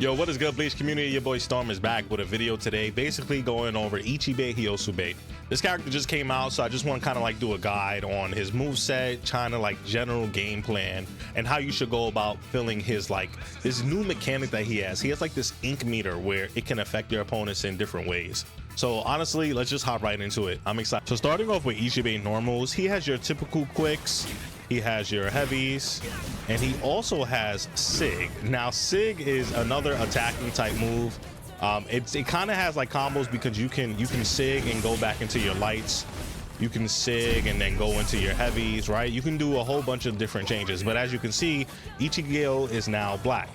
Yo, what is good, Bleach community? Your boy Storm is back with a video today, basically going over Ichibei Hyosube. This character just came out, so I just want to kind of like do a guide on his moveset, kind of like general game plan, and how you should go about filling his like this new mechanic that he has. He has like this ink meter where it can affect your opponents in different ways. So honestly, let's just hop right into it. I'm excited. So starting off with Ichibei normals, he has your typical quicks. He has your heavies, and he also has Sig. Now Sig is another attacking type move. It kind of has like combos because you can Sig and go back into your lights. You can Sig and then go into your heavies, right? You can do a whole bunch of different changes, but as you can see, Ichigeo is now black.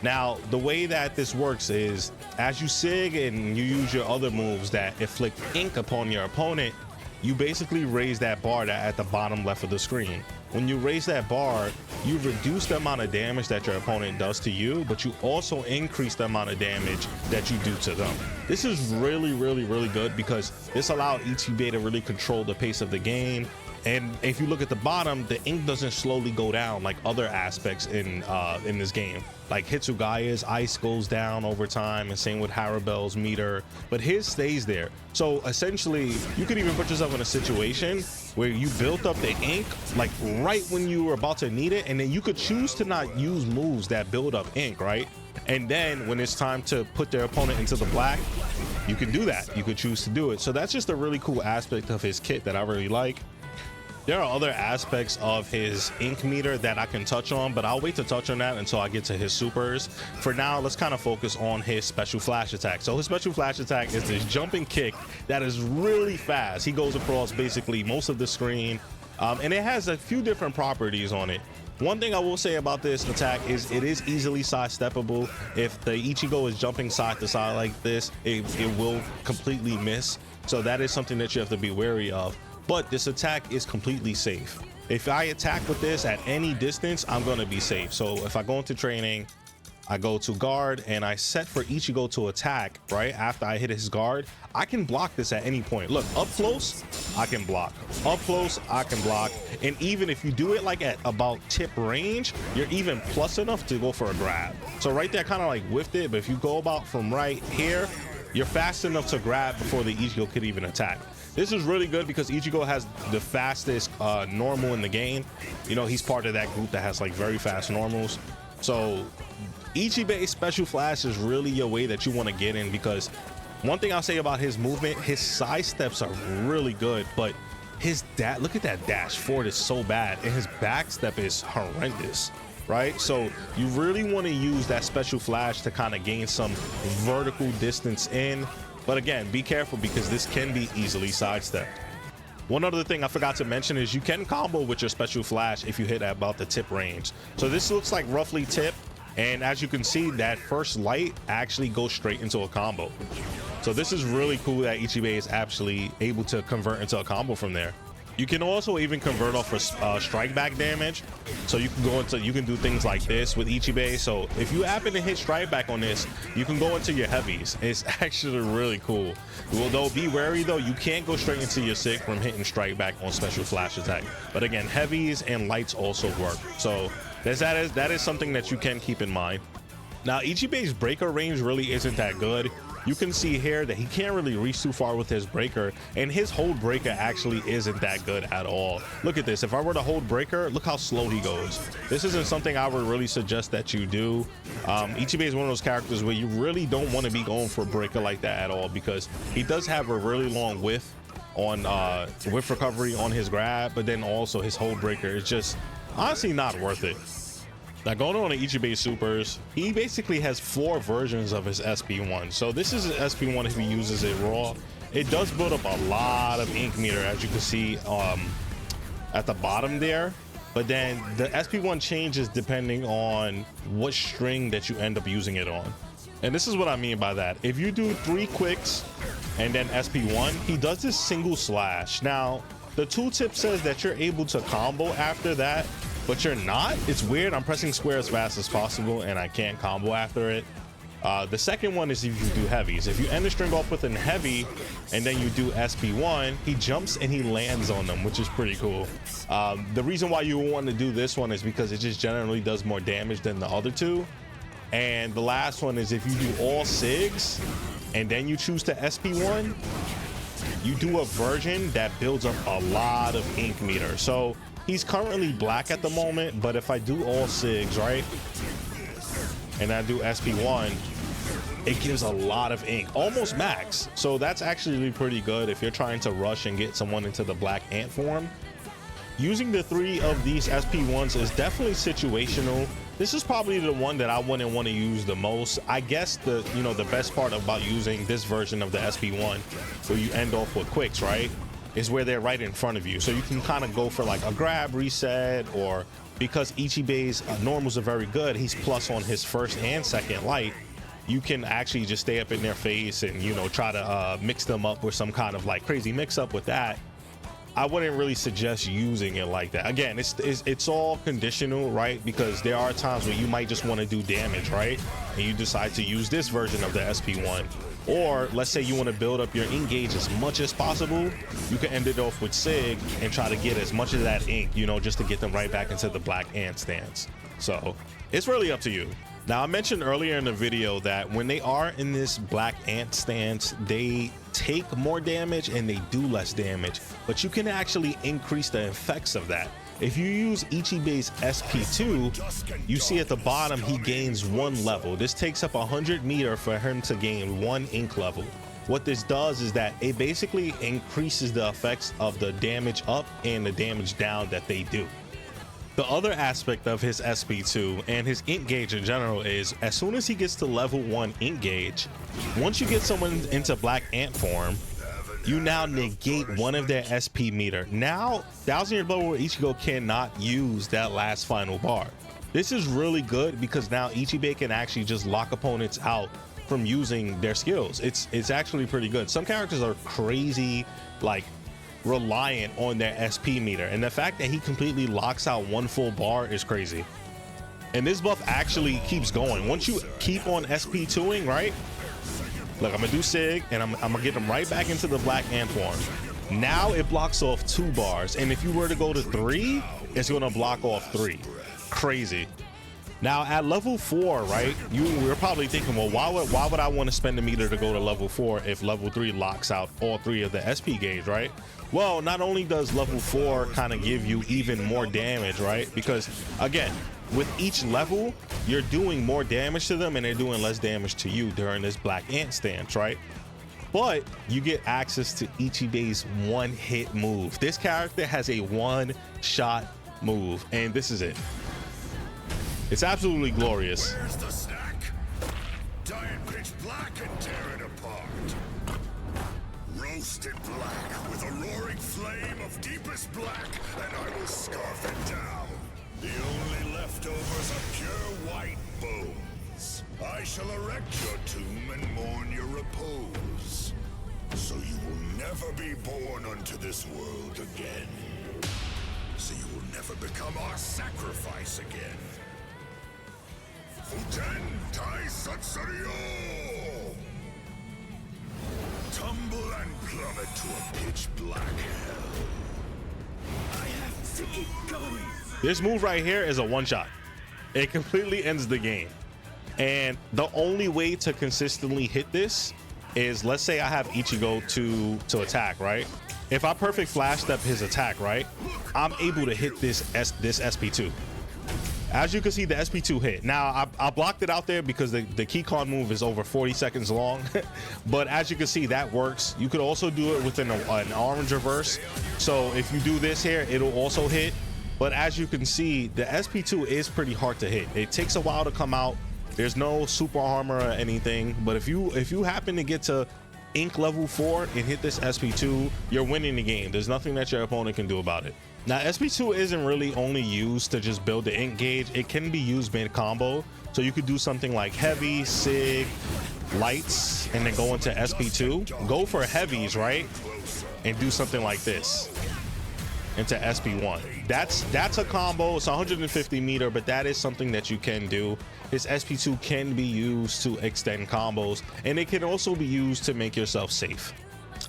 Now the way that this works is as you Sig and you use your other moves that inflict ink upon your opponent, you basically raise that bar at the bottom left of the screen. When you raise that bar, you reduce the amount of damage that your opponent does to you, but you also increase the amount of damage that you do to them. This is really good because this allows Ichibei to really control the pace of the game. And if you look at the bottom, the ink doesn't slowly go down like other aspects in this game. Like Hitsugaya's ice goes down over time, and same with Harabel's meter, but his stays there. So essentially, you could even put yourself in a situation where you built up the ink like right when you were about to need it, and then you could choose to not use moves that build up ink, right? And then when it's time to put their opponent into the black, you can do that. You could choose to do it. So that's just a really cool aspect of his kit that I really like. There are other aspects of his ink meter that I can touch on, but I'll wait to touch on that until I get to his supers. For now, let's kind of focus on his special flash attack. So his special flash attack is this jumping kick that is really fast. He goes across basically most of the screen, and it has a few different properties on it. One thing I will say about this attack is it is easily sidesteppable. If the Ichigo is jumping side to side like this, it will completely miss. So that is something that you have to be wary of. But this attack is completely safe. If I attack with this at any distance, I'm going to be safe. So if I go into training, I go to guard and I set for Ichigo to attack right after I hit his guard, I can block this at any point. Look, up close, I can block. Up close, I can block. And even if you do it like at about tip range, you're even plus enough to go for a grab. So right there, kind of like whiffed it. But if you go about from right here, you're fast enough to grab before the Ichigo could even attack. This is really good because Ichigo has the fastest normal in the game. You know, he's part of that group that has like very fast normals. So Ichibei's special flash is really a way that you want to get in, because one thing I'll say about his movement, his side steps are really good, but his look at that dash forward is so bad, and his back step is horrendous, right? So you really want to use that special flash to kind of gain some vertical distance in. But again, be careful because this can be easily sidestepped. One other thing I forgot to mention is you can combo with your special flash if you hit at about the tip range. So this looks like roughly tip, and as you can see, that first light actually goes straight into a combo. So this is really cool that Ichibei is actually able to convert into a combo from there. You can also even convert off for strike back damage. So you can go into, you can do things like this with Ichibei. So if you happen to hit strike back on this, you can go into your heavies. It's actually really cool. Well, though, be wary though, you can't go straight into your Sig from hitting strike back on special flash attack. But again, heavies and lights also work. So that is something that you can keep in mind. Now, Ichibei's breaker range really isn't that good. You can see here that he can't really reach too far with his breaker, and his hold breaker actually isn't that good at all. Look at this. If I were to hold breaker, look how slow he goes. This isn't something I would really suggest that you do. Ichibei is one of those characters where you really don't want to be going for breaker like that at all, because he does have a really long whiff on whiff recovery on his grab, but then also his hold breaker is just honestly not worth it. Now, going on to Ichibei supers, he basically has 4 versions of his SP1. So this is an SP1 if he uses it raw. It does build up a lot of ink meter, as you can see at the bottom there. But then the SP1 changes depending on what string that you end up using it on. And this is what I mean by that. If you do 3 quicks and then SP1, he does this single slash. Now, the tooltip says that you're able to combo after that, but you're not. It's weird. I'm pressing square as fast as possible and I can't combo after it. The second one is if you do heavies. If you end the string off with a heavy and then you do SP1, he jumps and he lands on them, which is pretty cool. The reason why you want to do this one is because it just generally does more damage than the other two. And the last one is if you do all SIGs and then you choose to SP1, you do a version that builds up a lot of ink meter. So he's currently black at the moment, but if I do all SIGs, right, and I do SP1, it gives a lot of ink, almost max. So that's actually pretty good if you're trying to rush and get someone into the black ant form. Using the 3 of these SP1s is definitely situational. This is probably the one that I wouldn't want to use the most. I guess the best part about using this version of the SP1, where you end off with quicks, right, is where they're right in front of you. So you can kind of go for like a grab reset, or because Ichibei's normals are very good, he's plus on his first and second light, you can actually just stay up in their face and, you know, try to mix them up with some kind of like crazy mix up with that. I wouldn't really suggest using it like that. Again, it's all conditional, right? Because there are times where you might just want to do damage, right? And you decide to use this version of the SP1. Or let's say you want to build up your ink gauge as much as possible. You can end it off with Sig and try to get as much of that ink, you know, just to get them right back into the black ant stance. So it's really up to you. Now, I mentioned earlier in the video that when they are in this black ant stance, they take more damage and they do less damage, but you can actually increase the effects of that. If you use Ichibei's SP2, you see at the bottom he gains 1 level. This takes up 100 meter for him to gain 1 ink level. What this does is that it basically increases the effects of the damage up and the damage down that they do. The other aspect of his SP2 and his ink gauge in general is as soon as he gets to level 1 ink gauge, once you get someone into black ant form, you now negate 1 of their SP meter. Now, 1000-year level Ichigo cannot use that last final bar. This is really good because now Ichibei can actually just lock opponents out from using their skills. It's actually pretty good. Some characters are crazy, like reliant on their SP meter, and the fact that he completely locks out 1 full bar is crazy. And this buff actually keeps going. Once you keep on SP2ing, right? Look, I'm gonna do Sig and I'm gonna get them right back into the black ant form. Now it blocks off 2 bars, and if you were to go to 3, it's gonna block off 3. Crazy. Now at level 4, right, we're probably thinking, well, why would I want to spend a meter to go to level 4 if level 3 locks out all 3 of the SP gauge, right? Well, not only does level 4 kind of give you even more damage, right? Because again, with each level, you're doing more damage to them and they're doing less damage to you during this black ant stance, right? But you get access to Ichibei's 1-hit move. This character has a 1-shot move, and this is it. It's absolutely glorious. Where's the snack? Dye it pitch black and tear it apart. Roasted black with a roaring flame of deepest black, and I will scarf it down. The only leftovers are pure white bones. I shall erect your tomb and mourn your repose. So you will never be born unto this world again. So you will never become our sacrifice again. Futen Tai Satsurio! Tumble and plummet to a pitch black hell. I have to keep going. This move right here is a 1-shot. It completely ends the game. And the only way to consistently hit this is, let's say I have Ichigo to attack, right? If I perfect flash step his attack, right, I'm able to hit this SP2. As you can see, the SP2 hit. Now, I blocked it out there because the key con move is over 40 seconds long. But as you can see, that works. You could also do it within an orange reverse. So if you do this here, it'll also hit. But as you can see, the SP2 is pretty hard to hit. It takes a while to come out. There's no super armor or anything. But if you happen to get to ink level 4 and hit this SP2, you're winning the game. There's nothing that your opponent can do about it. Now, SP2 isn't really only used to just build the ink gauge. It can be used mid combo. So you could do something like heavy, Sig, lights, and then go into SP2. Go for heavies, right? And do something like this into SP1. That's a combo. It's 150 meter, but that is something that you can do. His SP2 can be used to extend combos, and it can also be used to make yourself safe.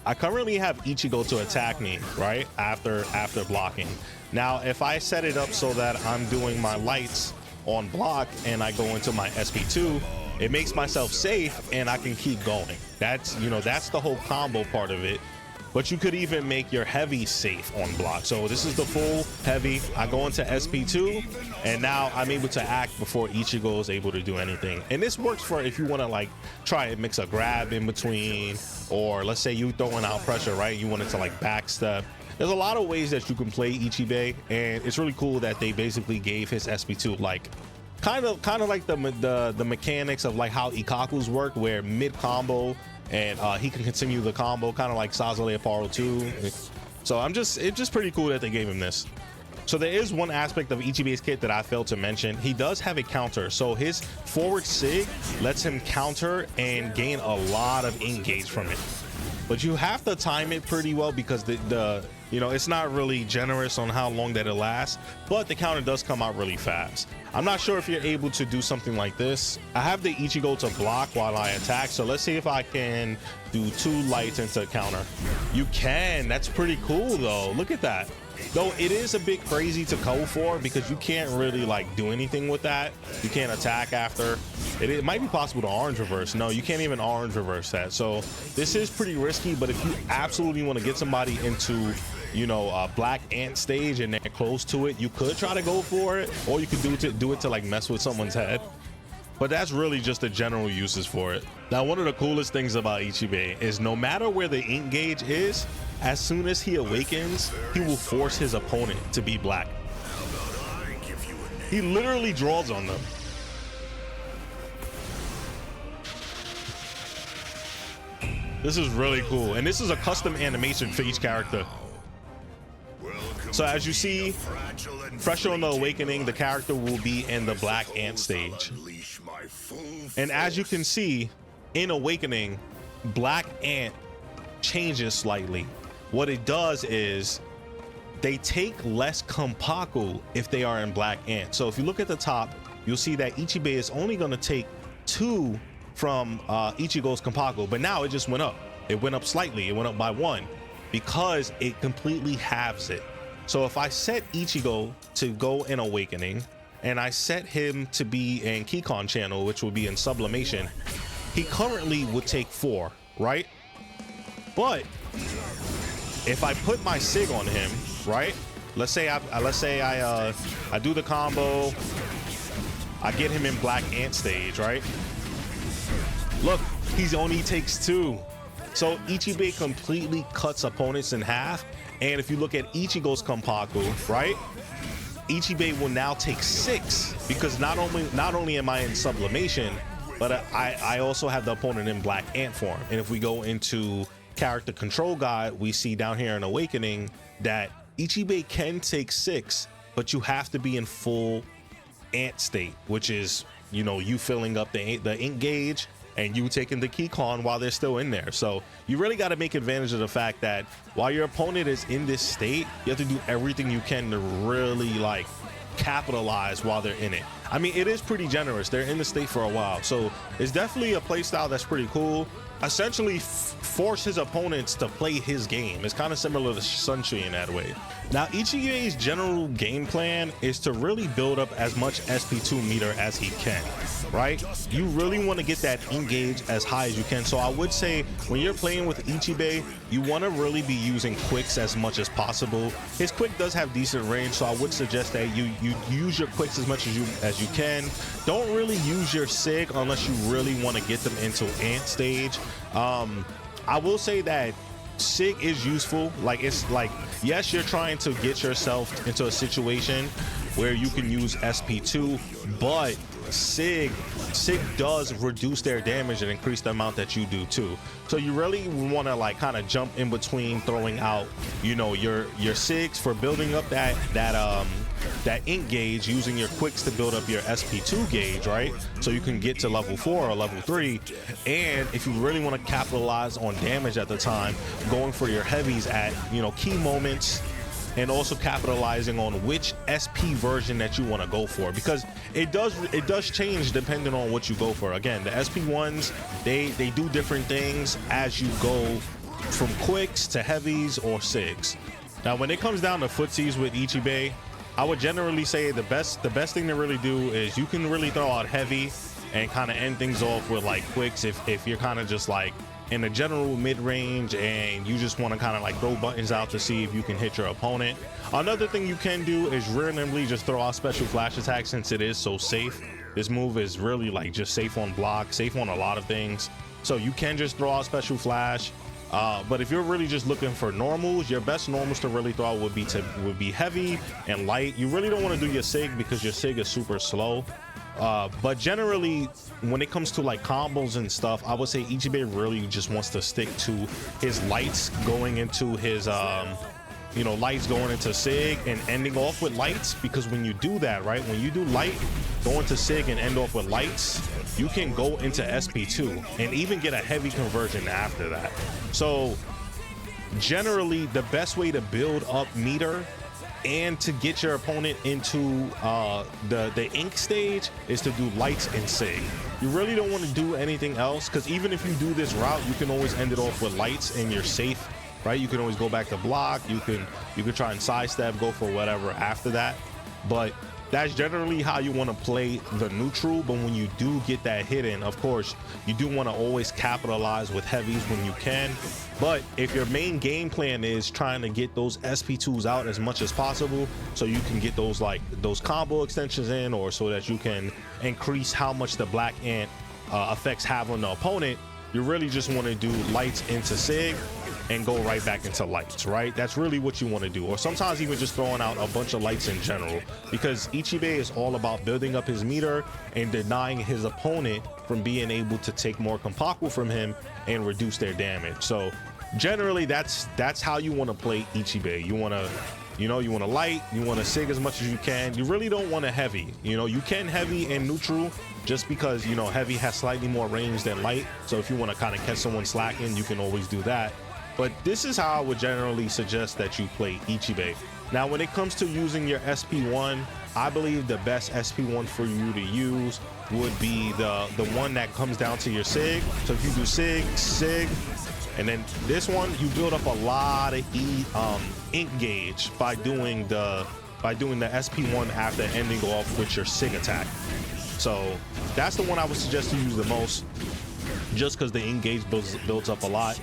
I currently have Ichigo to attack me, right, after blocking. Now, if I set it up so that I'm doing my lights on block and I go into my SP2, it makes myself safe and I can keep going. That's, you know, that's the whole combo part of it. But you could even make your heavy safe on block. So this is the full heavy. I go into SP2 and now I'm able to act before Ichigo is able to do anything. And this works for if you want to like try and mix a grab in between, or let's say you throwing out pressure, right? You want it to like backstep. There's a lot of ways that you can play Ichibei, and it's really cool that they basically gave his SP2 like kind of like the mechanics of like how Ikaku's work, where mid combo and he can continue the combo, kind of like Sazale Aparo 2. So it's just pretty cool that they gave him this. So there is one aspect of Ichibei's kit that I failed to mention. He does have a counter, so his forward Sig lets him counter and gain a lot of engage from it. But you have to time it pretty well because the you know, it's not really generous on how long that it lasts, but the counter does come out really fast. I'm not sure if you're able to do something like this. I have the Ichigo to block while I attack, so let's see if I can do 2 lights into counter. You can. That's pretty cool though. Look at that. Though it is a bit crazy to go for because you can't really like do anything with that. You can't attack after. It might be possible to orange reverse. No, you can't even orange reverse that. So this is pretty risky, but if you absolutely want to get somebody into, you know, black ant stage and they're close to it, you could try to go for it, or you could do it to like mess with someone's head. But that's really just the general uses for it. Now, one of the coolest things about Ichibei is no matter where the ink gauge is, as soon as he awakens, he will force his opponent to be black. He literally draws on them. This is really cool, and this is a custom animation for each character. So as you see, fresh on the awakening, the character will be in the black ant stage. And as you can see, in awakening, black ant changes slightly. What it does is they take less Kompaku if they are in black ant. So if you look at the top, you'll see that Ichibei is only going to take 2 from Ichigo's Kompaku, but now it just went up. It went up slightly. It went up by 1 because it completely halves it. So if I set Ichigo to go in awakening and I set him to be in Keycon channel, which will be in sublimation, he currently would take 4, right? But if I put my Sig on him, right? Let's say I do the combo, I get him in black ant stage, right? Look, he only takes 2. So Ichibei completely cuts opponents in half. And if you look at Ichigo's Kompaku, right? Ichibei will now take 6 because not only am I in sublimation, but I also have the opponent in black ant form. And if we go into character control guide, we see down here in awakening that Ichibei can take 6, but you have to be in full ant state, which is, you know, you filling up the ink gauge and you taking the Keycon while they're still in there. So you really got to make advantage of the fact that while your opponent is in this state, you have to do everything you can to really like capitalize while they're in it. I mean, it is pretty generous. They're in the state for a while, so it's definitely a play style that's pretty cool. Essentially force his opponents to play his game. It's kind of similar to Sunsui in that way. Now, Ichibei's general game plan is to really build up as much SP2 meter as he can, right? You really want to get that engage as high as you can. So I would say when you're playing with Ichibei, you want to really be using quicks as much as possible. His quick does have decent range, so I would suggest that you use your quicks as much as you can. Don't really use your Sig unless you really want to get them into ant stage. I will say that Sig is useful. Like, it's like, yes, you're trying to get yourself into a situation where you can use SP2, but Sig does reduce their damage and increase the amount that you do too. So you really want to like kind of jump in between throwing out, you know, your Sigs for building up that ink gauge, using your quicks to build up your SP2 gauge, right? So you can get to level 4 or level 3. And if you really want to capitalize on damage at the time, going for your heavies at, you know, key moments, and also capitalizing on which SP version that you want to go for, because it does change depending on what you go for. Again, the SP ones, they do different things as you go from quicks to heavies or Sigs. Now, when it comes down to footsies with Ichibei, I would generally say the best thing to really do is you can really throw out heavy and kind of end things off with like quicks if you're kind of just like in a general mid-range and you just want to kind of like throw buttons out to see if you can hit your opponent. Another thing you can do is randomly just throw out special flash attacks. Since it is so safe, this move is really like just safe on block, safe on a lot of things, so you can just throw out special flash. But if you're really just looking for normals, your best normals to really throw out would be heavy and light. You really don't want to do your Sig because your Sig is super slow. But generally, when it comes to like combos and stuff, I would say Ichibei really just wants to stick to his lights going into his lights going into Sig and ending off with lights, because when you do that, right, when you do light go into Sig and end off with lights, you can go into SP2 and even get a heavy conversion after that. So generally the best way to build up meter and to get your opponent into the ink stage is to do lights and Sig. You really don't want to do anything else, because even if you do this route, you can always end it off with lights and you're safe, right? You can always go back to block, you can try and sidestep, go for whatever after that. But that's generally how you want to play the neutral. But when you do get that hit in, of course you do want to always capitalize with heavies when you can. But if your main game plan is trying to get those SP2s out as much as possible, so you can get those combo extensions in, or so that you can increase how much the black ant effects have on the opponent, you really just want to do lights into Sig and go right back into lights, right? That's really what you want to do. Or sometimes even just throwing out a bunch of lights in general, because Ichibei is all about building up his meter and denying his opponent from being able to take more Kompaku from him and reduce their damage. So generally that's how you want to play Ichibei. You want to light, you want to Sig as much as you can. You really don't want to heavy. You can heavy and neutral, just because heavy has slightly more range than light. So if you want to kind of catch someone slacking, you can always do that. But this is how I would generally suggest that you play Ichibei. Now, when it comes to using your SP1, I believe the best SP1 for you to use would be the one that comes down to your Sig. So if you do Sig, and then this one, you build up a lot of ink gauge by doing the SP1 after ending off with your Sig attack. So that's the one I would suggest you use the most, just because the ink gauge builds up a lot.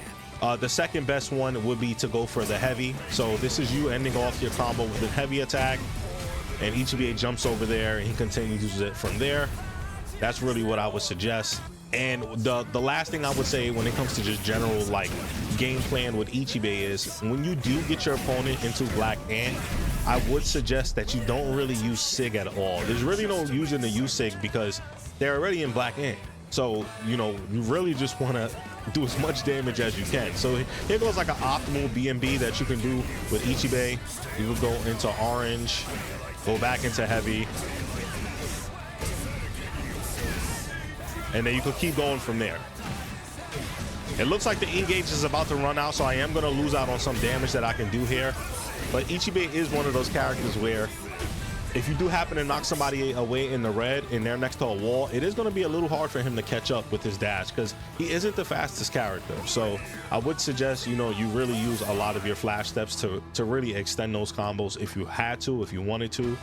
The second best one would be to go for the heavy. So this is you ending off your combo with a heavy attack, and Ichibei jumps over there and he continues it from there. That's really what I would suggest. And the last thing I would say when it comes to just general like game plan with Ichibei is, when you do get your opponent into Black Ant, I would suggest that you don't really use Sig at all. There's really no reason to use Sig because they're already in Black Ant. So you really just want to do as much damage as you can. So here goes like an optimal BMB that you can do with Ichibei. You will go into orange, go back into heavy, and then you could keep going from there. It looks like the engage is about to run out, so I am going to lose out on some damage that I can do here. But Ichibei is one of those characters where if you do happen to knock somebody away in the red and they're next to a wall, it is going to be a little hard for him to catch up with his dash, because he isn't the fastest character. So I would suggest you really use a lot of your flash steps to really extend those combos if you had to, if you wanted to.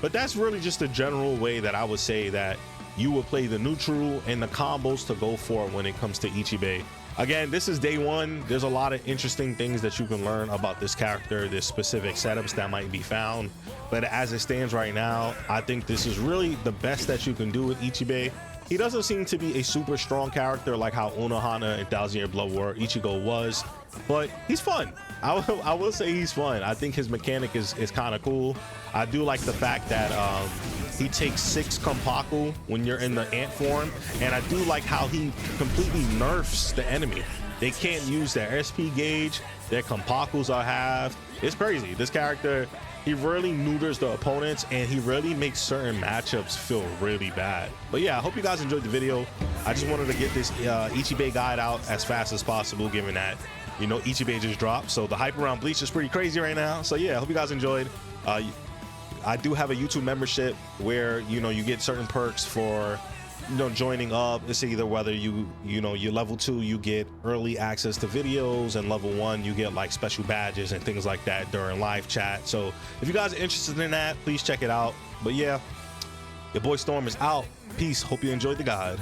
But that's really just a general way that I would say that you would play the neutral and the combos to go for when it comes to Ichibei. Again, this is day one. There's a lot of interesting things that you can learn about this character. There's specific setups that might be found, but as it stands right now, I think this is really the best that you can do with Ichibei. He doesn't seem to be a super strong character like how Unohana and Thousand Year Blood War Ichigo was, but he's fun. I will say he's fun. I think his mechanic is kind of cool. I do like the fact that he takes 6 Kompaku when you're in the ant form, and I do like how he completely nerfs the enemy. They can't use their SP gauge, their Kompakus are halved. It's crazy. This character, he really neuters the opponents, and he really makes certain matchups feel really bad. But yeah, I hope you guys enjoyed the video. I just wanted to get this Ichibei guide out as fast as possible, given that Ichibei just dropped, so the hype around Bleach is pretty crazy right now. So yeah, I hope you guys enjoyed. I do have a YouTube membership where you get certain perks for joining up, it's either whether you're level 2, you get early access to videos, and level 1 you get like special badges and things like that during live chat. So if you guys are interested in that, please check it out. But yeah, your boy Storm is out. Peace. Hope you enjoyed the guide.